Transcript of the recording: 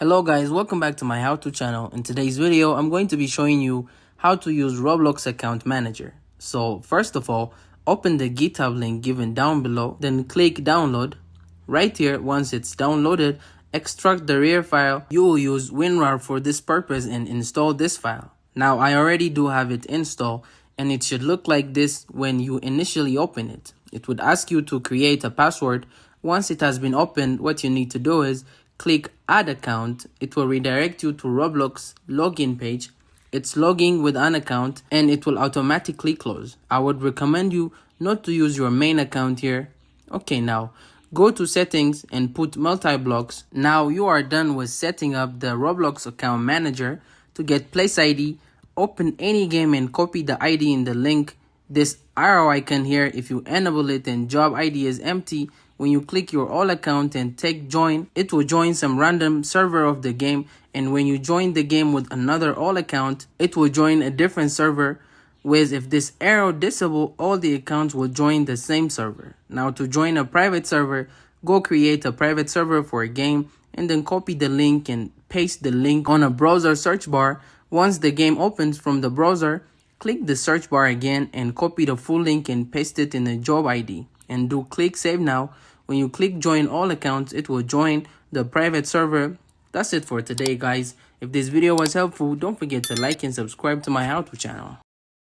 Hello guys, welcome back to my how-to channel. In today's video, I'm going to be showing you how to use Roblox Account Manager. So first of all, open the GitHub link given down below, then click download. Right here, once it's downloaded, extract the RAR file. You will use WinRAR for this purpose and install this file. Now I already do have it installed and it should look like this when you initially open it. It would ask you to create a password. Once it has been opened, what you need to do is click add account. It will redirect you to Roblox login page. It's logging with an account and it will automatically close. I would recommend you not to use your main account here. Okay, now go to settings and put multi-blocks. Now you are done with setting up the Roblox Account Manager. To get place ID, open any game and copy the ID in the link. This arrow icon here, if you enable it and job ID is empty, when you click your all account and take join, it will join some random server of the game. And when you join the game with another all account, it will join a different server. Whereas if this arrow disable, all the accounts will join the same server. Now to join a private server, go create a private server for a game and then copy the link and paste the link on a browser search bar. Once the game opens from the browser, click the search bar again and copy the full link and paste it in the job ID. And do click save now. When you click join all accounts, it will join the private server. That's it for today, guys. If this video was helpful, don't forget to like and subscribe to my how-to channel.